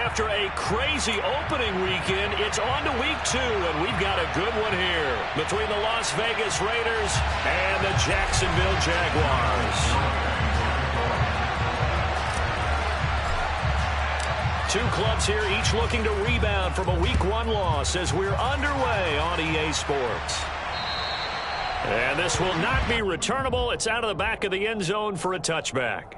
After a crazy opening weekend, it's on to week 2, and we've got a good one here between the Las Vegas Raiders and the Jacksonville Jaguars. Two clubs here, each looking to rebound from a Week 1 loss as we're underway on EA Sports. And this will not be returnable. It's out of the back of the end zone for a touchback.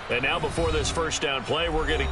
And now before this first down play, we're going to...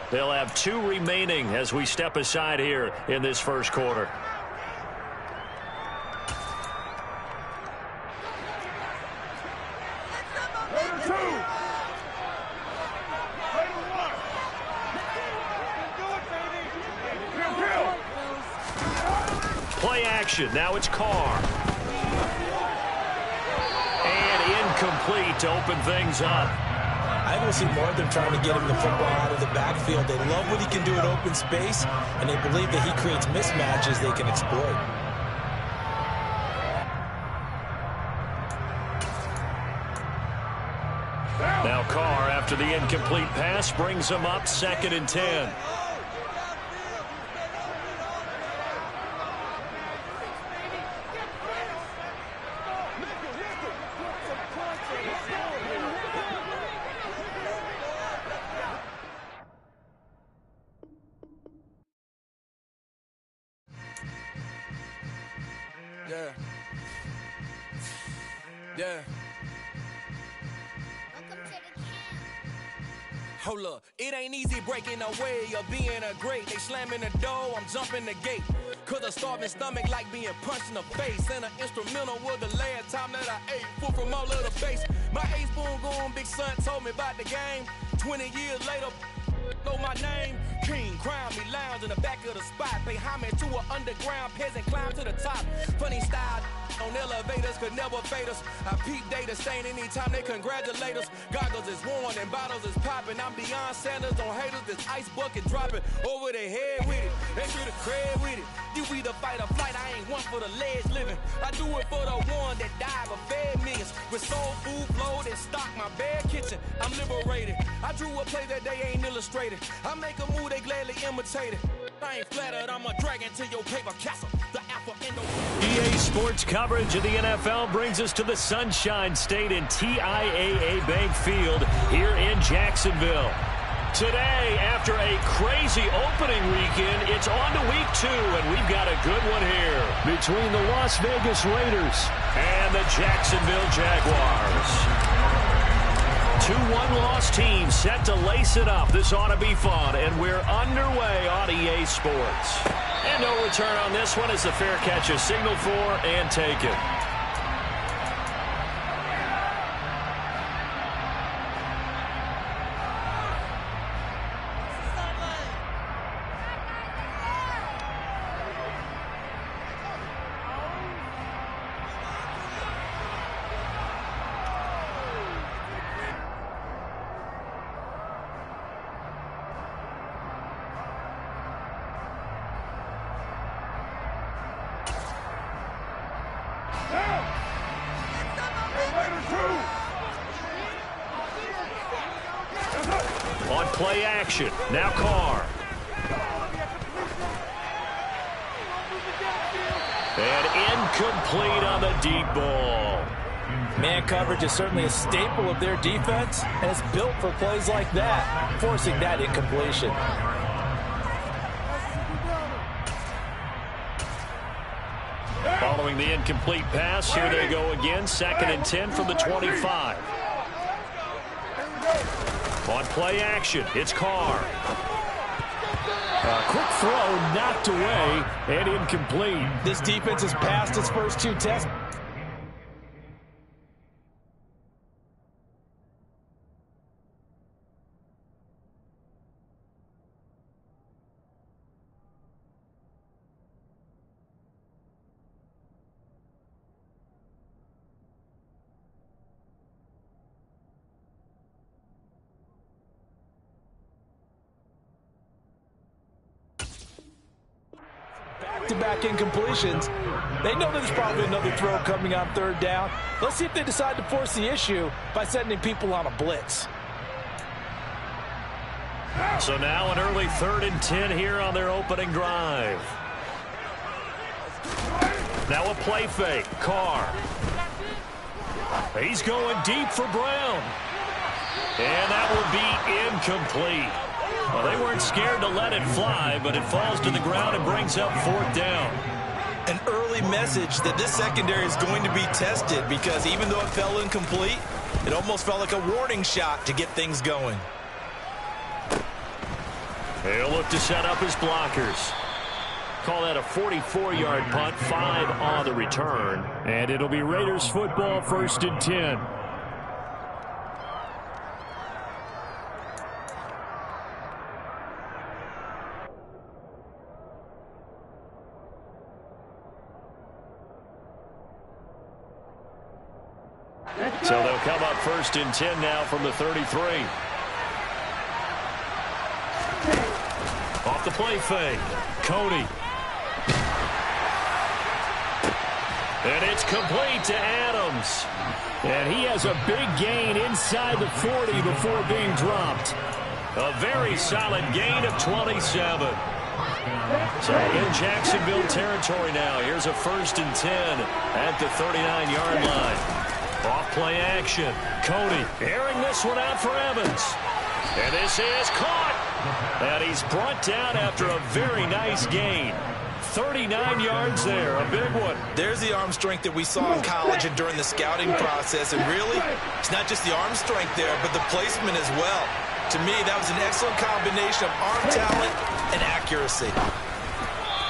They'll have 2 remaining as we step aside here in this first quarter. Play action. Now it's Carr. And incomplete to open things up. I don't see more of them trying to get him the football out of the backfield. They love what he can do in open space, and they believe that he creates mismatches they can exploit. Now Carr, after the incomplete pass, brings him up 2nd and 10. Yeah. Hold up, it ain't easy breaking away or being a great. They slamming the door, I'm jumping the gate. Cause a starving stomach like being punched in the face. And an instrumental was the last time that I ate. Food from all of the base. My A-spoon going, big son told me about the game. 20 years later, know my name. King, crown me, lounge in the back of the spot. Pay homage to an underground peasant, climb to the top. Funny style on elevators could never fade us. I peep data stain anytime they congratulate us. Goggles is worn and bottles is popping. I'm Deion Sanders on haters, this ice bucket dropping over their head with it. They should have cred with it. You either fight or flight, I ain't one for the ledge living. I do it for the one that died but fed millions. With soul food flowed and stock my bad kitchen. I'm liberated. I drew a play that they ain't illustrated. I make a move, they gladly imitate it. I ain't flattered, I'm a dragon to your paper castle. The alpha and the... EA Sports coverage of the NFL brings us to the Sunshine State in TIAA Bank Field here in Jacksonville. Today, after a crazy opening weekend, it's on to week 2, and we've got a good one here between the Las Vegas Raiders and the Jacksonville Jaguars. 2 one-loss teams set to lace it up. This ought to be fun, and we're underway on EA Sports. And no return on this one as the fair catch is signaled for and taken. play action. Now Carr. And incomplete on the deep ball. Man coverage is certainly a staple of their defense, and it's built for plays like that, forcing that incompletion. Following the incomplete pass, here they go again. 2nd and 10 from the 25. On play action, it's Carr. A quick throw knocked away and incomplete. This defense has passed its first 2 tests. Back-to-back incompletions. They know there's probably another throw coming on 3rd down. Let's see if they decide to force the issue by sending people on a blitz. So now an early 3rd and 10 here on their opening drive. Now a play fake. Carr. He's going deep for Brown. And that will be incomplete. Well, they weren't scared to let it fly, but it falls to the ground and brings up 4th down. An early message that this secondary is going to be tested, because even though it fell incomplete, it almost felt like a warning shot to get things going. He'll look to set up his blockers. Call that a 44-yard punt, 5 on the return. And it'll be Raiders football, 1st and 10. So they'll come up 1st and 10 now from the 33. Off the play fake. Cody. And it's complete to Adams. And he has a big gain inside the 40 before being dropped. A very solid gain of 27. So in Jacksonville territory now. Here's a 1st and 10 at the 39-yard line. Off play action. Cody airing this one out for Evans. And this is caught. And he's brought down after a very nice gain. 39 yards there, a big one. There's the arm strength that we saw in college and during the scouting process. And really, it's not just the arm strength there, but the placement as well. To me, that was an excellent combination of arm talent and accuracy.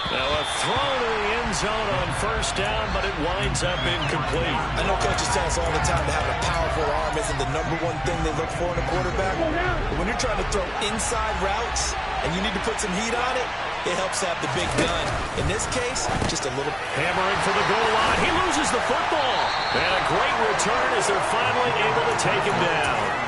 Now a throw to the end zone on 1st down, but it winds up incomplete. I know coaches tell us all the time that having a powerful arm isn't the #1 thing they look for in a quarterback. But when you're trying to throw inside routes and you need to put some heat on it, it helps have the big gun. In this case, just a little. Hammering for the goal line. He loses the football. And a great return as they're finally able to take him down.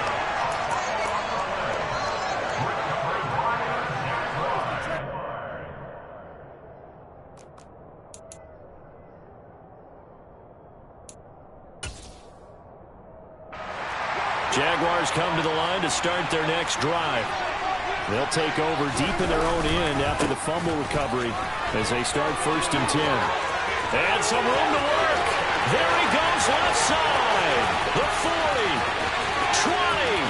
Jaguars come to the line to start their next drive. They'll take over deep in their own end after the fumble recovery as they start 1st and 10. And some room to work. There he goes left side. The 40. 20.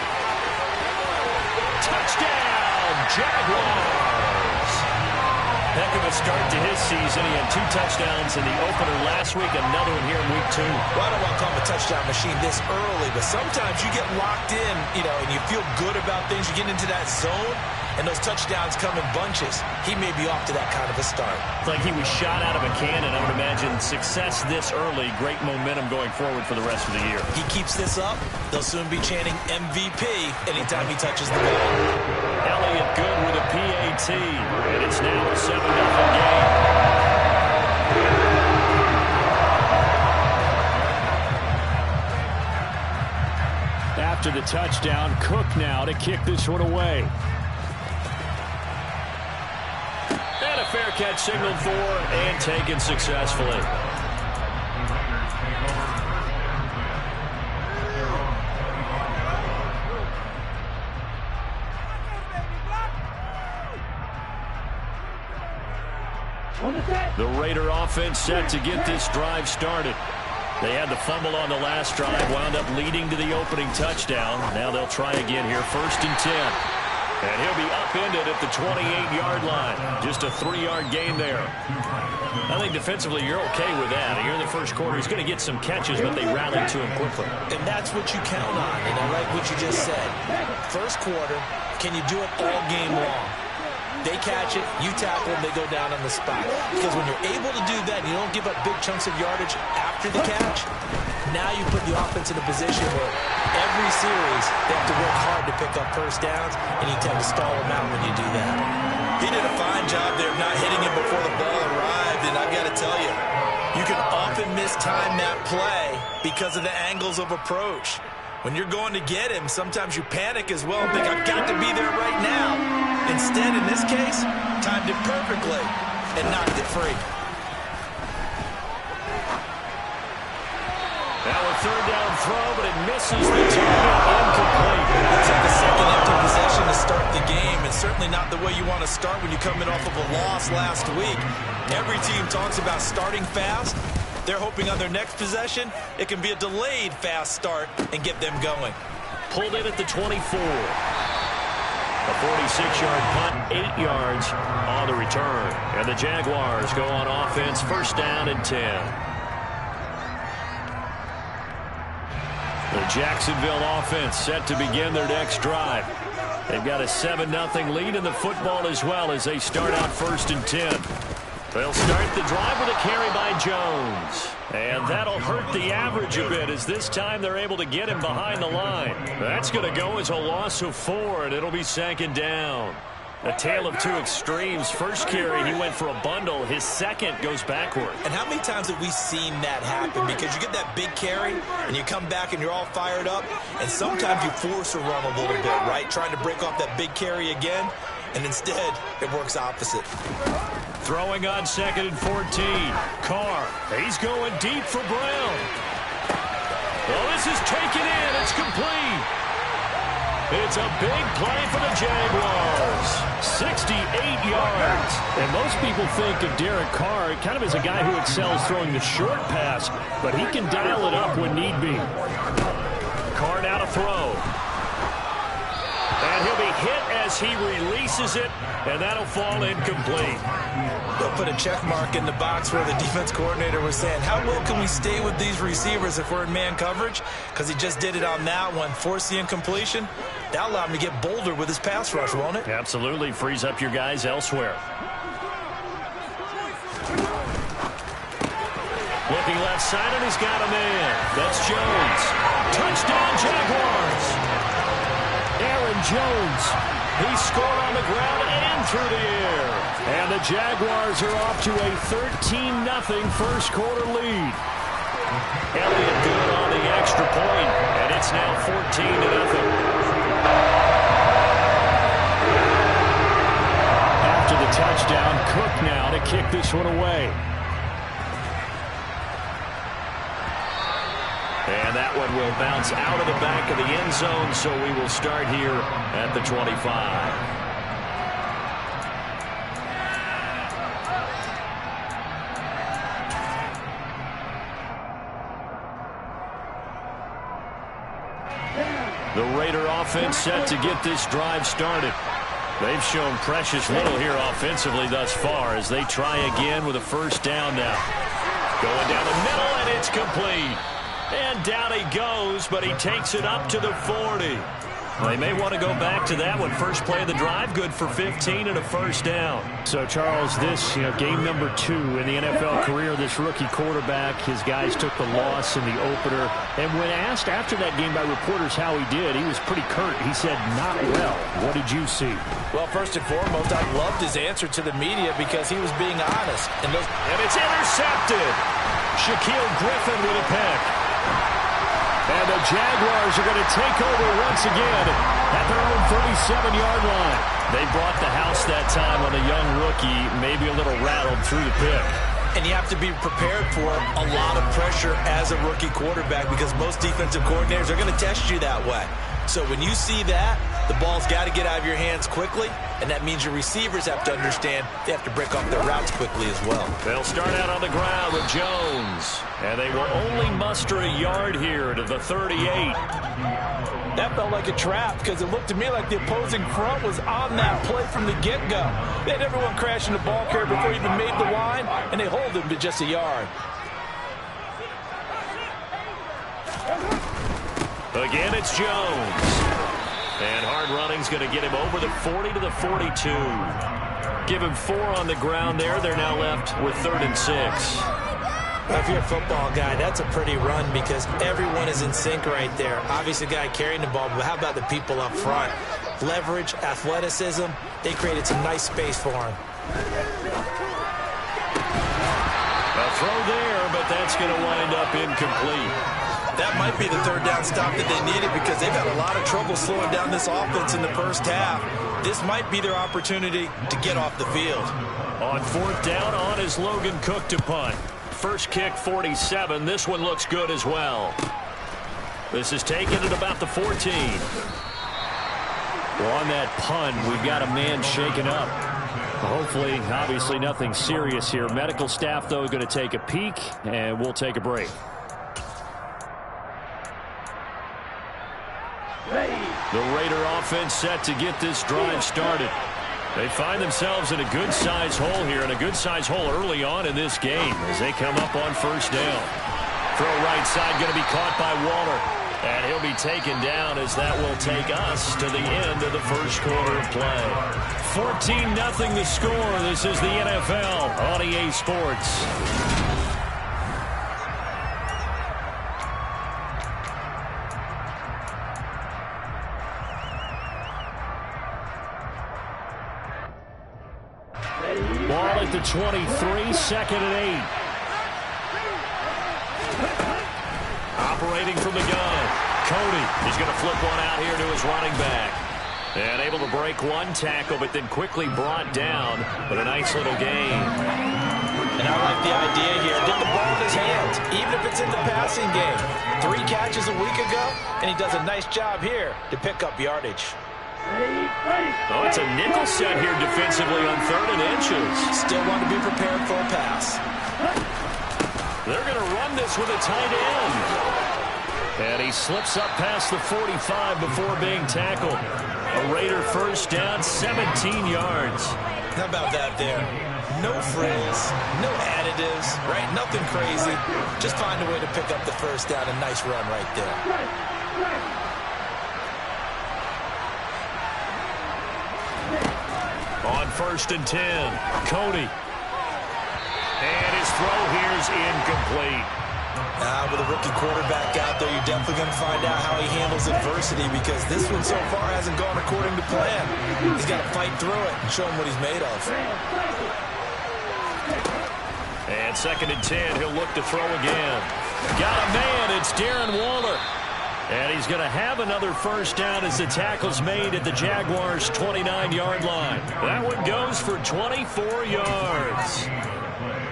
Touchdown, Jaguars. Heck of a start to his season. He had 2 touchdowns in the opener last week, another one here in week 2. Well, I don't want to call him a touchdown machine this early, but sometimes you get locked in, and you feel good about things. You get into that zone, and those touchdowns come in bunches. He may be off to that kind of a start. It's like he was shot out of a cannon. I would imagine success this early, great momentum going forward for the rest of the year. He keeps this up, they'll soon be chanting MVP anytime he touches the ball. Elliott good with a PAT, and it's now a 7-0 game. After the touchdown, Cook now to kick this one away. And a fair catch signaled for and taken successfully. The Raider offense set to get this drive started. They had the fumble on the last drive, wound up leading to the opening touchdown. Now they'll try again here, 1st and 10. And he'll be upended at the 28-yard line. Just a 3-yard gain there. I think defensively you're okay with that. Here in the first quarter, he's going to get some catches, but they rallied to him quickly. And that's what you count on, and I like what you just said. First quarter, can you do it all game long? They catch it, you tackle them, they go down on the spot. Because when you're able to do that, you don't give up big chunks of yardage after the catch, now you put the offense in a position where every series they have to work hard to pick up first downs, and you tend to stall them out when you do that. He did a fine job there of not hitting him before the ball arrived, and I've got to tell you, you can often mistime that play because of the angles of approach. When you're going to get him, sometimes you panic as well and think, I've got to be there right now. Instead, in this case, timed it perfectly and knocked it free. Now a 3rd down throw, but it misses the target, incomplete. It's like a second empty possession to start the game, and certainly not the way you want to start when you come in off of a loss last week. Every team talks about starting fast. They're hoping on their next possession, it can be a delayed fast start and get them going. Pulled in at the 24. A 46-yard punt, 8 yards on the return. And the Jaguars go on offense, 1st down and 10. The Jacksonville offense set to begin their next drive. They've got a 7-0 lead in the football as well as they start out 1st and 10. They'll start the drive with a carry by Jones. And that'll hurt the average a bit as this time they're able to get him behind the line. That's going to go as a loss of 4, and it'll be 2nd down. A tale of two extremes. First carry, he went for a bundle. His second goes backward. And how many times have we seen that happen? Because you get that big carry, and you come back and you're all fired up, and sometimes you force a run a little bit, right? Trying to break off that big carry again, and instead it works opposite. Throwing on 2nd and 14. Carr, he's going deep for Brown. Well, this is taken in. It's complete. It's a big play for the Jaguars. 68 yards. And most people think of Derek Carr kind of as a guy who excels throwing the short pass, but he can dial it up when need be. Carr now to throw. And he'll be hit as he releases it, and that'll fall incomplete. They'll put a check mark in the box where the defense coordinator was saying, how well can we stay with these receivers if we're in man coverage? Because he just did it on that one, forced the incompletion. That'll allow him to get bolder with his pass rush, won't it? Absolutely. Frees up your guys elsewhere. Looking left side, and he's got a man. That's Jones. Touchdown, Jaguars. Aaron Jones. He scored on the ground and through the air. And the Jaguars are off to a 13-0 first quarter lead. Elliott good on the extra point, and it's now 14-0. After the touchdown, Cook now to kick this one away. And that one will bounce out of the back of the end zone, so we will start here at the 25. The Raider offense set to get this drive started. They've shown precious little here offensively thus far as they try again with a first down now. Going down the middle, and it's complete. And down he goes, but he takes it up to the 40. They may want to go back to that one. First play of the drive, good for 15 and a first down. So, Charles, this, game number 2 in the NFL career, this rookie quarterback, his guys took the loss in the opener. And when asked after that game by reporters how he did, he was pretty curt. He said, not well. What did you see? Well, first and foremost, I loved his answer to the media because he was being honest. And it's intercepted. Shaquill Griffin with a pick. And the Jaguars are going to take over once again at their own 37-yard line. They brought the house that time on a young rookie, maybe a little rattled through the pick. And you have to be prepared for a lot of pressure as a rookie quarterback because most defensive coordinators are going to test you that way. So when you see that, The ball's got to get out of your hands quickly, and that means your receivers have to understand they have to break off their routes quickly as well. They'll start out on the ground with Jones, and they will only muster a yard here to the 38. That felt like a trap because it looked to me like the opposing front was on that play from the get-go. They had everyone crashing the ball carrier before he even made the line, and they hold him to just a yard. Again, it's Jones. And hard running's going to get him over the 40 to the 42. Give him 4 on the ground there. They're now left with 3rd and 6. If you're a football guy, that's a pretty run because everyone is in sync right there. Obviously, the guy carrying the ball, but how about the people up front? Leverage, athleticism, they created some nice space for him. A throw there, but that's going to wind up incomplete. That might be the 3rd down stop that they needed because they've had a lot of trouble slowing down this offense in the first half. This might be their opportunity to get off the field. On 4th down, on is Logan Cook to punt. First kick, 47. This one looks good as well. This is taken at about the 14. Well, on that punt, we've got a man shaken up. Hopefully, obviously, nothing serious here. Medical staff, though, going to take a peek, and we'll take a break. The Raider offense set to get this drive started. They find themselves in a good-sized hole here, and a good-sized hole early on in this game as they come up on 1st down. Throw right side going to be caught by Waller, and he'll be taken down as that will take us to the end of the first quarter of play. 14-0 the score. This is the NFL on EA Sports. Ball at the 23, 2nd and 8. Operating from the gun. Cody is going to flip one out here to his running back. And able to break one tackle, but then quickly brought down. But a nice little gain. And I like the idea here. Get the ball in his hands, even if it's in the passing game. 3 catches a week ago, and he does a nice job here to pick up yardage. Oh, it's a nickel set here defensively on 3rd and inches. Still want to be prepared for a pass. They're going to run this with a tight end. And he slips up past the 45 before being tackled. A Raider 1st down, 17 yards. How about that there? No frills, no additives, right? Nothing crazy. Just find a way to pick up the 1st down. A nice run right there. On 1st and 10, Cody. And his throw here is incomplete. With a rookie quarterback out there, you're definitely going to find out how he handles adversity because this one so far hasn't gone according to plan. He's got to fight through it and show him what he's made of. And 2nd and 10, he'll look to throw again. Got a man, it's Darren Waller. And he's going to have another 1st down as the tackle's made at the Jaguars' 29-yard line. That one goes for 24 yards.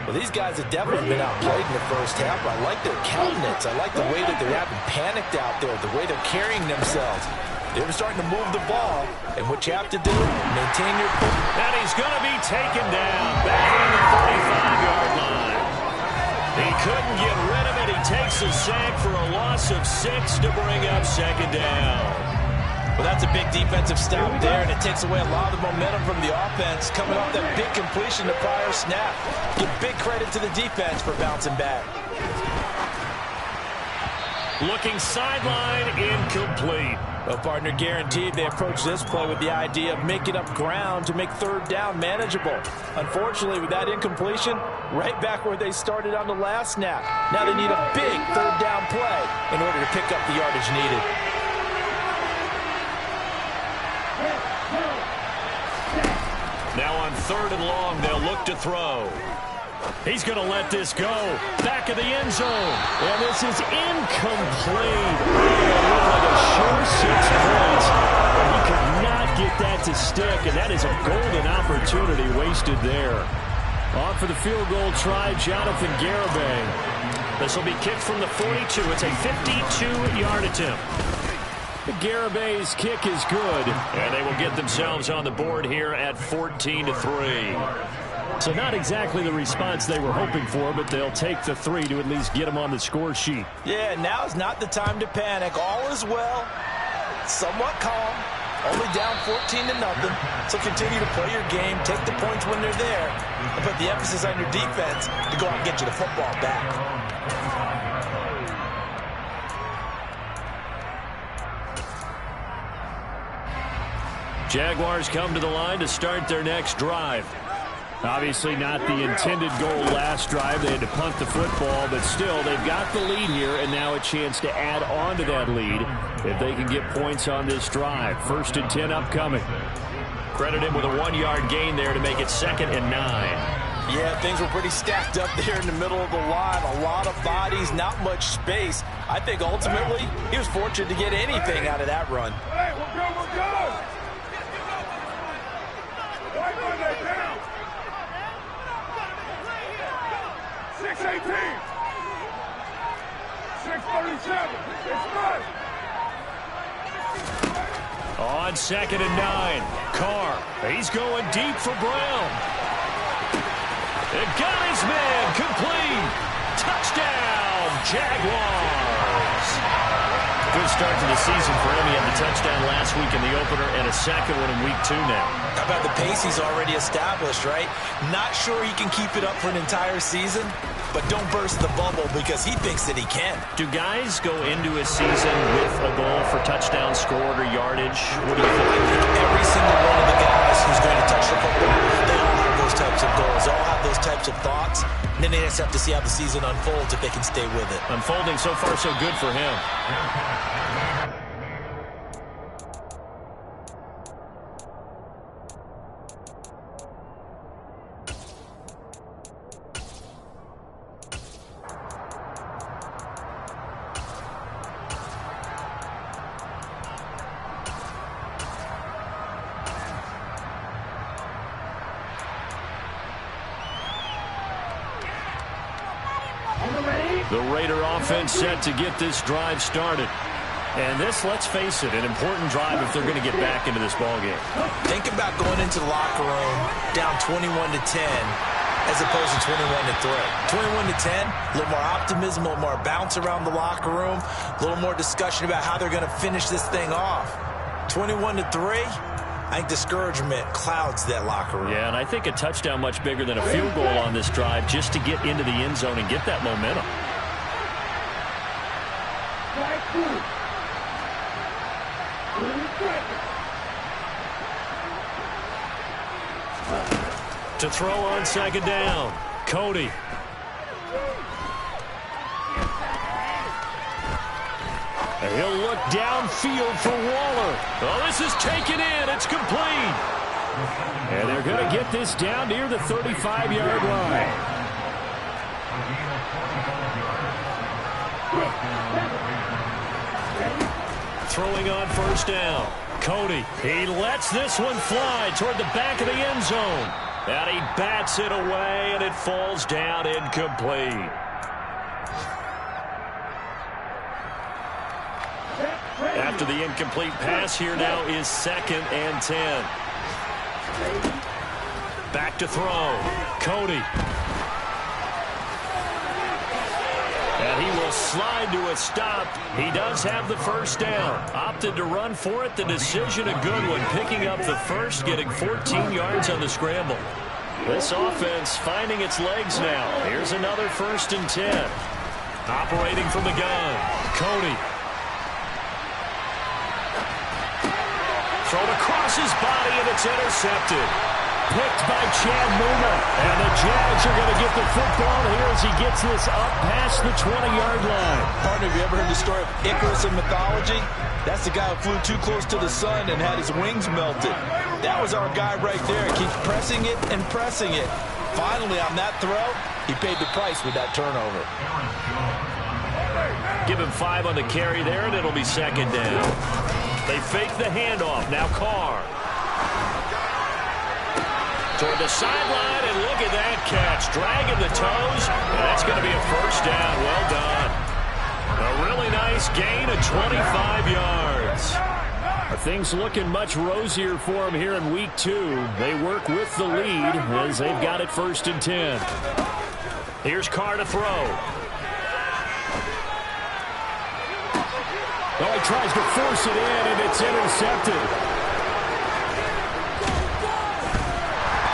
Well, these guys have definitely been outplayed in the first half. I like their countenance. I like the way that they're having panicked out there, the way they're carrying themselves. They were starting to move the ball, and what you have to do, maintain your foot. And he's going to be taken down back on the 45-yard line. He couldn't get rid of it. He takes a sack for a loss of 6 to bring up 2nd down. Well, that's a big defensive stop there, and it takes away a lot of the momentum from the offense coming off that big completion the prior snap. Give big credit to the defense for bouncing back. Looking sideline, incomplete. Well, partner, guaranteed they approach this play with the idea of making up ground to make 3rd down manageable. Unfortunately, with that incompletion, right back where they started on the last snap. Now they need a big 3rd down play in order to pick up the yardage needed. Now on 3rd and long, they'll look to throw. He's going to let this go. Back of the end zone. And this is incomplete. It looked like a sure 6 points. But he could not get that to stick, and that is a golden opportunity wasted there. On for the field goal try, Jonathan Garibay. This will be kicked from the 42. It's a 52-yard attempt. The Garabay's kick is good, and they will get themselves on the board here at 14-3. So not exactly the response they were hoping for, but they'll take the 3 to at least get them on the score sheet. Yeah, now's not the time to panic. All is well. Somewhat calm. Only down 14-0. So continue to play your game, take the points when they're there, and put the emphasis on your defense to go out and get you the football back. Jaguars come to the line to start their next drive. Obviously not the intended goal last drive. They had to punt the football, but still, they've got the lead here, and now a chance to add on to that lead if they can get points on this drive. 1st and 10 upcoming. Credit him with a 1-yard gain there to make it 2nd and 9. Yeah, things were pretty stacked up there in the middle of the line. A lot of bodies, not much space. I think ultimately he was fortunate to get anything out of that run. Hey, we're good, we're good. Right on that down. 6:18. 6:37. It's good. On 2nd and 9, Carr. He's going deep for Brown. It got his man complete. Touchdown, Jaguars. Good start to the season for him. He had the touchdown last week in the opener and a second one in week 2 now. How about the pace he's already established, right? Not sure he can keep it up for an entire season, but don't burst the bubble because he thinks that he can. Do guys go into a season with a goal for touchdown scored or yardage? What do you think? I think every single one of the guys who's going to touch the football, they all have those types of goals. They all have those types of thoughts. And then they just have to see how the season unfolds if they can stay with it. Unfolding so far so good for him. The Raider offense set to get this drive started. And this, let's face it, an important drive if they're going to get back into this ballgame. Think about going into the locker room down 21-10 as opposed to 21-3. 21-10, a little more optimism, a little more bounce around the locker room, a little more discussion about how they're going to finish this thing off. 21-3, I think discouragement clouds that locker room. Yeah, and I think a touchdown much bigger than a field goal on this drive just to get into the end zone and get that momentum. To throw on 2nd down, Cody. And he'll look downfield for Waller. Oh, this is taken in. It's complete. And they're going to get this down near the 35-yard line. Throwing on 1st down. Cody, he lets this one fly toward the back of the end zone. And he bats it away, and it falls down incomplete. After the incomplete pass, here now is 2nd and 10. Back to throw. Cody. And he will slide to a stop. He does have the 1st down. Opted to run for it. The decision a good one. Picking up the 1st, getting 14 yards on the scramble. This offense finding its legs now. Here's another 1st and 10. Operating from the gun. Cody. Thrown across his body, and it's intercepted. Picked by Chad Muma. And the Jags are going to get the football here as he gets this up past the 20-yard line. Partner, have you ever heard the story of Icarus in mythology? That's the guy who flew too close to the sun and had his wings melted. That was our guy right there. Keeps pressing it and pressing it. Finally, on that throw, he paid the price with that turnover. Give him 5 on the carry there, and it'll be 2nd down. They fake the handoff. Now Carr. Toward the sideline, and look at that catch. Dragging the toes, and that's going to be a 1st down. Well done. A really nice gain of 25 yards. Things looking much rosier for them here in week 2. They work with the lead as they've got it 1st and 10. Here's Carr to throw. Oh, he tries to force it in, and it's intercepted.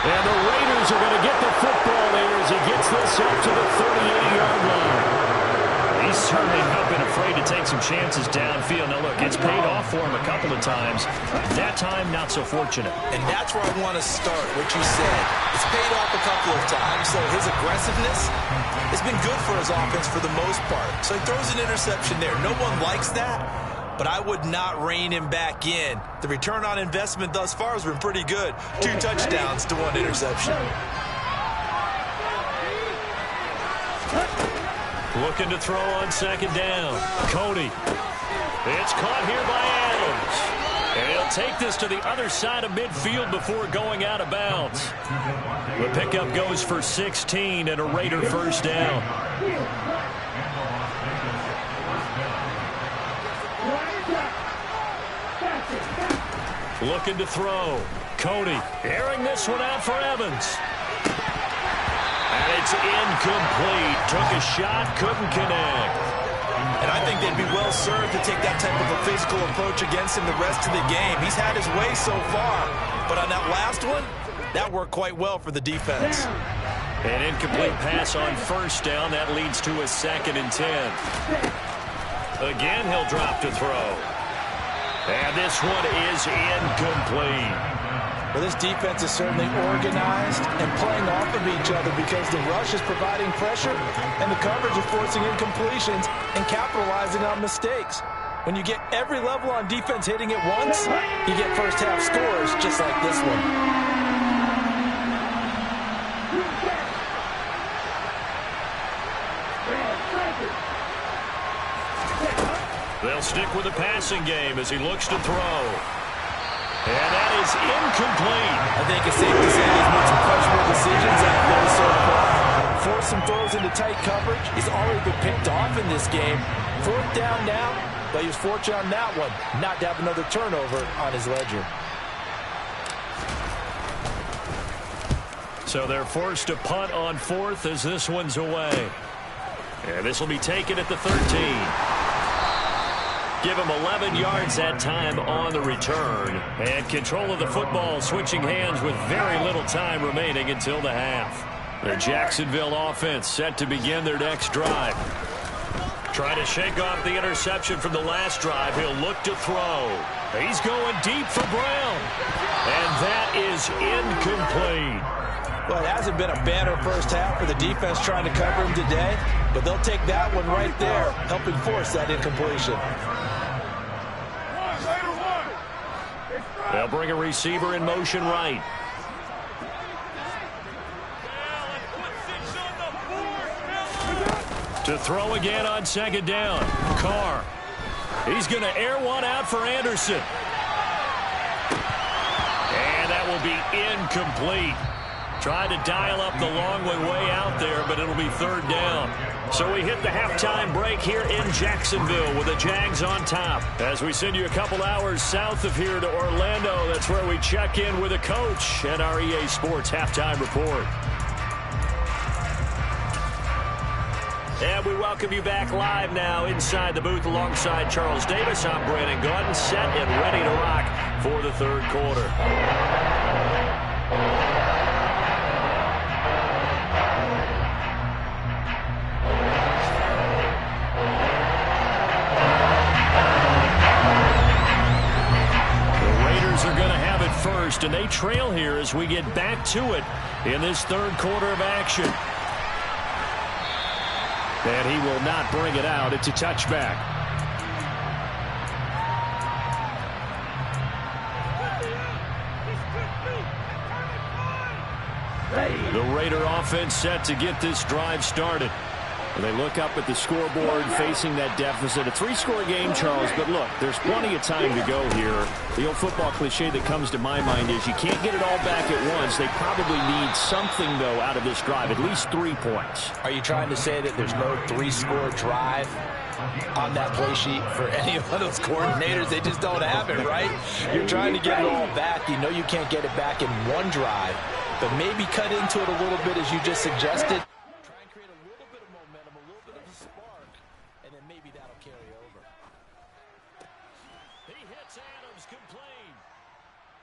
And the Raiders are going to get the football there as he gets this up to the 38-yard line. He's certainly not been afraid to take some chances downfield. Now, look, it's paid off for him a couple of times. That time, not so fortunate. And that's where I want to start, what you said. It's paid off a couple of times, so his aggressiveness has been good for his offense for the most part. So he throws an interception there. No one likes that, but I would not rein him back in. The return on investment thus far has been pretty good. 2 touchdowns to 1 interception. Looking to throw on 2nd down. Cody. It's caught here by Adams. And he'll take this to the other side of midfield before going out of bounds. The pickup goes for 16 and a Raider 1st down. Looking to throw. Cody airing this one out for Evans. And it's incomplete. Took a shot, couldn't connect. And I think they'd be well served to take that type of a physical approach against him the rest of the game. He's had his way so far, but on that last one, that worked quite well for the defense. An incomplete pass on 1st down. That leads to a 2nd and 10. Again, he'll drop to throw. And this one is incomplete. Well, this defense is certainly organized and playing off of each other because the rush is providing pressure and the coverage is forcing incompletions and capitalizing on mistakes. When you get every level on defense hitting it once, you get first half scores just like this one. They'll stick with the passing game as he looks to throw. And that is incomplete. I think it's safe to say he's made some questionable decisions out there so far. Forced some throws into tight coverage. He's already been picked off in this game. 4th down now, but he was fortunate on that one not to have another turnover on his ledger. So they're forced to punt on 4th as this one's away. And this will be taken at the 13. Give him 11 yards that time on the return. And control of the football switching hands with very little time remaining until the half. The Jacksonville offense set to begin their next drive. Trying to shake off the interception from the last drive. He'll look to throw. He's going deep for Brown. And that is incomplete. Well, it hasn't been a banner first half for the defense trying to cover him today, but they'll take that one right there, helping force that incompletion. They'll bring a receiver in motion right. To throw again on 2nd down. Carr. He's going to air one out for Anderson. And that will be incomplete. Tried to dial up the long way out there, but it'll be 3rd down. So we hit the halftime break here in Jacksonville with the Jags on top. As we send you a couple hours south of here to Orlando, that's where we check in with a coach and our EA Sports halftime report. And we welcome you back live now inside the booth alongside Charles Davis. I'm Brandon Gaudin, set and ready to rock for the 3rd quarter. First, and they trail here as we get back to it in this 3rd quarter of action. And he will not bring it out. It's a touchback. The Raider offense set to get this drive started. They look up at the scoreboard facing that deficit. A 3-score game, Charles, but look, there's plenty of time to go here. The old football cliche that comes to my mind is you can't get it all back at once. They probably need something, though, out of this drive, at least 3 points. Are you trying to say that there's no 3-score drive on that play sheet for any of those coordinators? They just don't have it, right? You're trying to get it all back. You know you can't get it back in one drive, but maybe cut into it a little bit as you just suggested.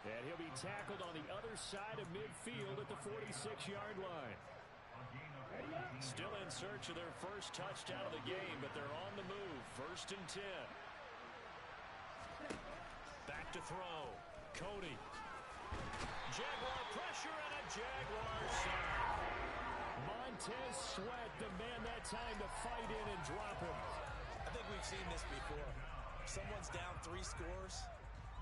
And he'll be tackled on the other side of midfield at the 46-yard line. Still in search of their first touchdown of the game, but they're on the move. 1st and 10. Back to throw. Cody. Jaguar pressure and a Jaguar sack. Montez Sweat, the man that time to fight in and drop him. I think we've seen this before. Someone's down 3 scores.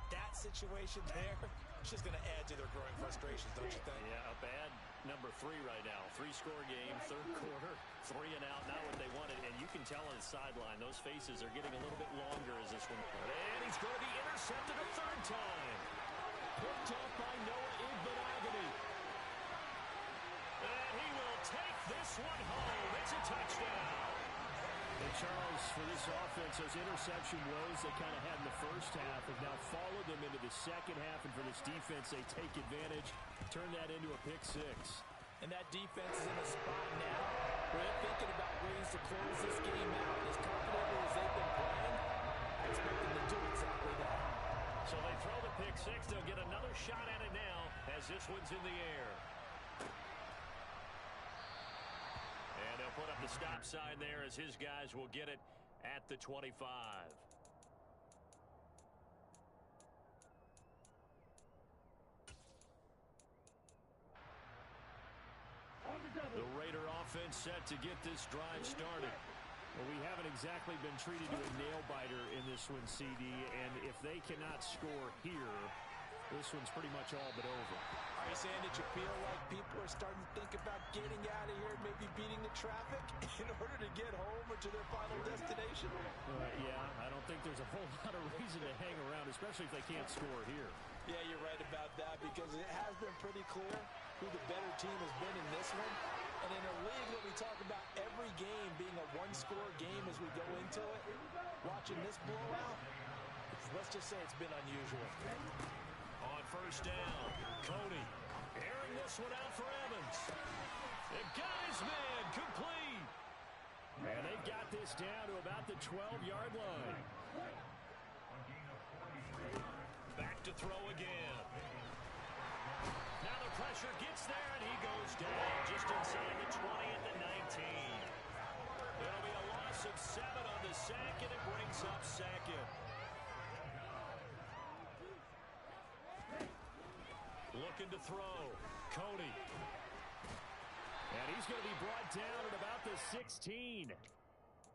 That situation there, it's just going to add to their growing frustrations, don't you think? Yeah, a bad number 3 right now. 3-score game, 3rd quarter, 3 and out, not what they wanted. And you can tell on the sideline, those faces are getting a little bit longer as this one. And he's going to be intercepted a 3rd time. Picked up by Noah Igbinoghene. And he will take this one home. It's a touchdown. And Charles, for this offense, those interception woes they kind of had in the first half have now followed them into the second half. And for this defense, they take advantage, turn that into a pick 6. And that defense is in a spot now where they're thinking about ways to close this game out. As confidently as they've been playing, I expect them to do exactly that. So they throw the pick 6. They'll get another shot at it now as this one's in the air. And they'll put up the stop sign there as his guys will get it at the 25. The Raider offense set to get this drive started. Well, we haven't exactly been treated to a nail-biter in this one, CD, and if they cannot score here, this one's pretty much all but over. Are you saying that you feel like people are starting to think about getting out of here, maybe beating the traffic in order to get home or to their final destination? Yeah, I don't think there's a whole lot of reason to hang around, especially if they can't score here. Yeah, you're right about that because it has been pretty clear who the better team has been in this one. And in a league that we talk about every game being a 1-score game as we go into it, watching this blowout, let's just say it's been unusual. On 1st down, Cody airing this one out for Evans. They've got his man complete. And they've got this down to about the 12-yard line. Back to throw again. Now the pressure gets there, and he goes down just inside the 20 at the 19. It'll be a loss of 7 on the sack, and it brings up 2nd. Looking to throw. Cody. And he's going to be brought down at about the 16.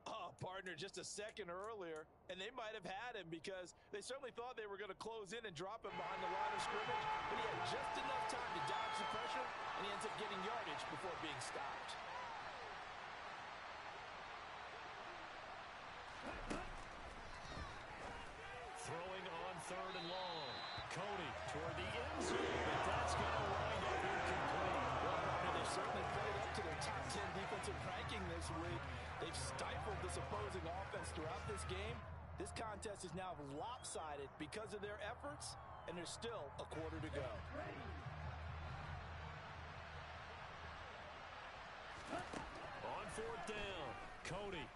Oh, partner, just a second earlier, and they might have had him because they certainly thought they were going to close in and drop him behind the line of scrimmage, but he had just enough time to dodge the pressure, and he ends up getting yardage before being stopped. Throwing on 3rd and long. Cody toward the end zone, but that's going to wind up incomplete. Well, they certainly played up to their top 10 defensive ranking this week. They've stifled this opposing offense throughout this game. This contest is now lopsided because of their efforts, and there's still a quarter to go. On 4th down, Cody.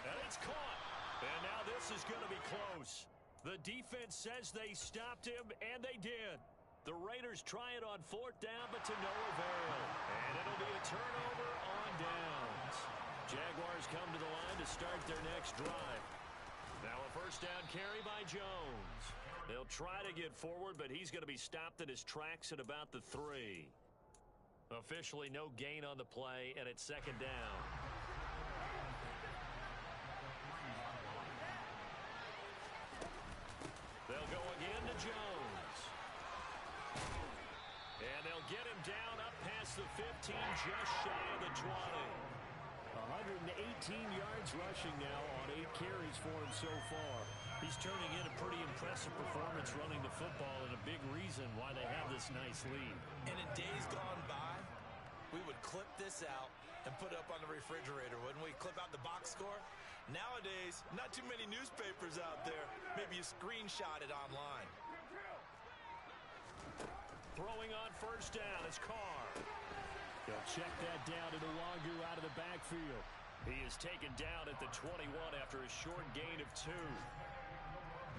And it's caught. And now this is going to be close. The defense says they stopped him, and they did. The Raiders try it on 4th down, but to no avail. And it'll be a turnover on downs. Jaguars come to the line to start their next drive. Now a 1st down carry by Jones. They'll try to get forward, but he's going to be stopped in his tracks at about the 3. Officially no gain on the play, and it's 2nd down. They'll go again to Jones. And they'll get him down up past the 15, just shy of the 20. 19 yards rushing now on 8 carries for him so far. He's turning in a pretty impressive performance running the football, and a big reason why they have this nice lead. And in days gone by, we would clip this out and put it up on the refrigerator, wouldn't we? Clip out the box score. Nowadays, not too many newspapers out there. Maybe you screenshot it online. Throwing on first down is Carr. They'll check that down to Nwangwu out of the backfield. He is taken down at the 21 after a short gain of 2.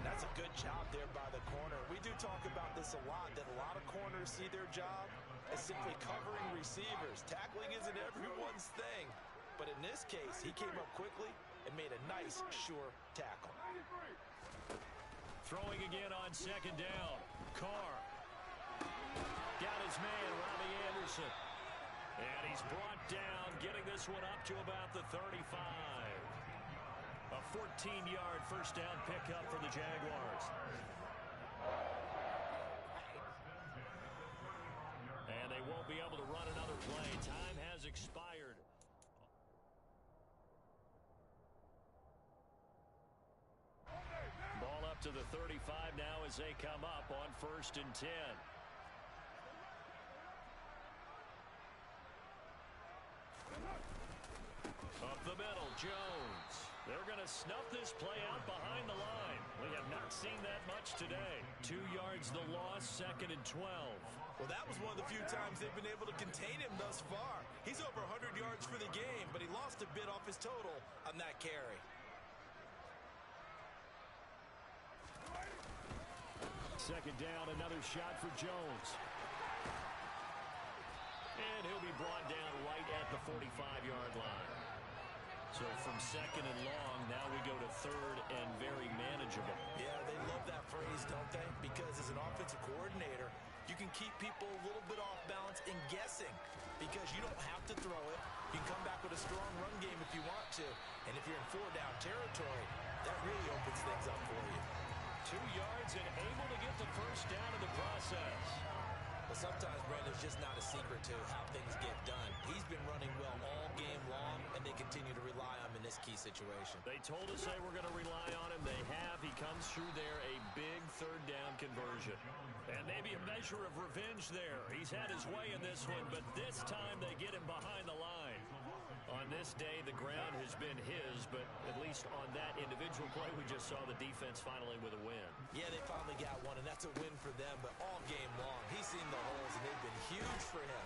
That's a good job there by the corner. We do talk about this a lot, that a lot of corners see their job as simply covering receivers. Tackling isn't everyone's thing. But in this case, he came up quickly and made a nice, sure tackle. Throwing again on second down. Carr. Got his man, Robbie Anderson. And he's brought down, getting this one up to about the 35. A 14-yard first down pickup for the Jaguars. And they won't be able to run another play. Time has expired. Ball up to the 35 now as they come up on 1st and 10. Up the middle, Jones. They're going to snuff this play out behind the line. We have not seen that much today. 2 yards the loss, 2nd and 12. Well, that was one of the few times they've been able to contain him thus far. He's over 100 yards for the game, but he lost a bit off his total on that carry. Second down, another shot for Jones. And he'll be brought down right at the 45-yard line. So from 2nd and long, now we go to 3rd and very manageable. Yeah, they love that phrase, don't they? Because as an offensive coordinator, you can keep people a little bit off balance and guessing because you don't have to throw it. You can come back with a strong run game if you want to. And if you're in 4-down territory, that really opens things up for you. 2 yards and able to get the first down in the process. But sometimes, Brandon, it's just not a secret to how things get done. He's been running well all game long, and they continue to rely on him in this key situation. They told us they were going to rely on him. They have. He comes through there, a big 3rd down conversion. And maybe a measure of revenge there. He's had his way in this one, but this time they get him behind the line. On this day, the ground has been his, but at least on that individual play, we just saw the defense finally with a win. Yeah, they finally got one, and that's a win for them, but all game long, he's seen the holes, and they've been huge for him.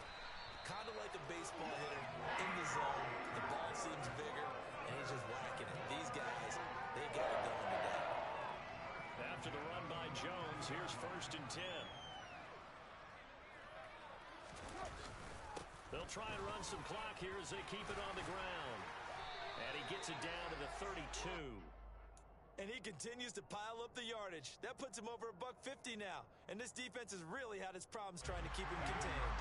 Kind of like a baseball hitter in the zone. The ball seems bigger, and he's just whacking it. These guys, they got it going today. After the run by Jones, here's 1st and 10. They'll try and run some clock here as they keep it on the ground. And he gets it down to the 32. And he continues to pile up the yardage. That puts him over $150 now. And this defense has really had its problems trying to keep him contained.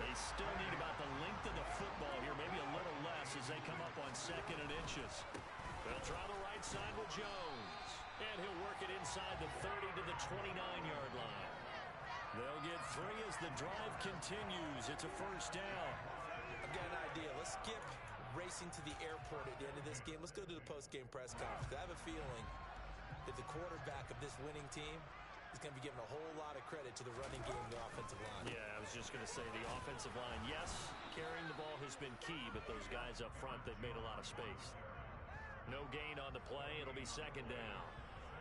They still need about the length of the football here, maybe a little less as they come up on 2nd and inches. They'll try the right side with Jones. And he'll work it inside the 30 to the 29-yard line. They'll get 3 as the drive continues. It's a first down. I've got an idea. Let's skip racing to the airport at the end of this game. Let's go to the post-game press conference. I have a feeling that the quarterback of this winning team is going to be given a whole lot of credit to the running game and the offensive line. Yeah, I was just going to say the offensive line. Yes, carrying the ball has been key, but those guys up front, they've made a lot of space. No gain on the play. It'll be 2nd down.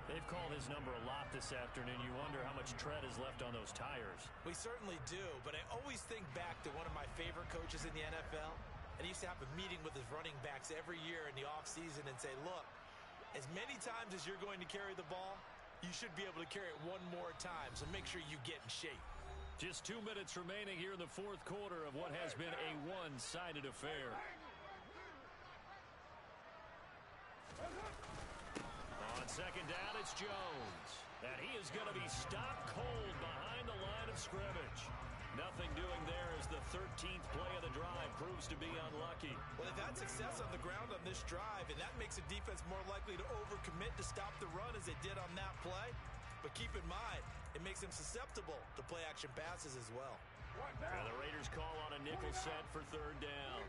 They've called his number a lot this afternoon. You wonder how much tread is left on those tires. We certainly do, but I always think back to one of my favorite coaches in the NFL. And he used to have a meeting with his running backs every year in the offseason and say, look, as many times as you're going to carry the ball, you should be able to carry it one more time, so make sure you get in shape. Just 2 minutes remaining here in the 4th quarter of what has been a one-sided affair. On 2nd down, it's Jones. And he is going to be stopped cold behind the line of scrimmage. Nothing doing there as the 13th play of the drive proves to be unlucky. Well, they've had success on the ground on this drive, and that makes the defense more likely to overcommit to stop the run as they did on that play. But keep in mind, it makes them susceptible to play-action passes as well. And the Raiders call on a nickel set for 3rd down.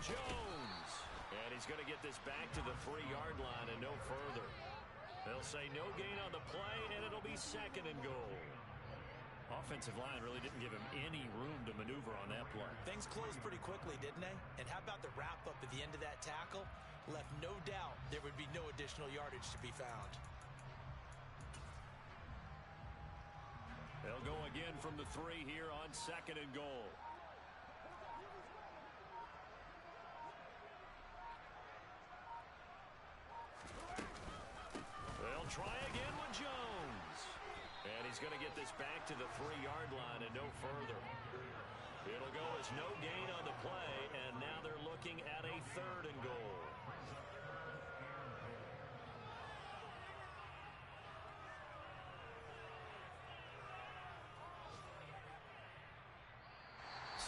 Jones. And he's going to get this back to the 3-yard line and no further. They'll say no gain on the play, and it'll be 2nd and goal. Offensive line really didn't give him any room to maneuver on that play. Things closed pretty quickly, didn't they? And how about the wrap-up at the end of that tackle? Left no doubt there would be no additional yardage to be found. They'll go again from the 3 here on 2nd and goal. They'll try again with Jones. And he's going to get this back to the 3-yard line and no further. It'll go as no gain on the play, and now they're looking at a 3rd and goal.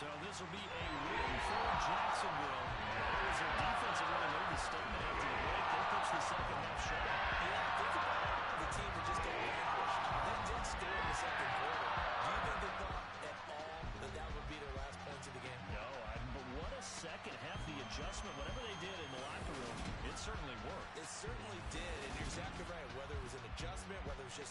So this will be a win for Jacksonville. It was their defense that really made the statement after the break. They pitched the second half shot. Yeah, think about it. The team that just got vanquished. They did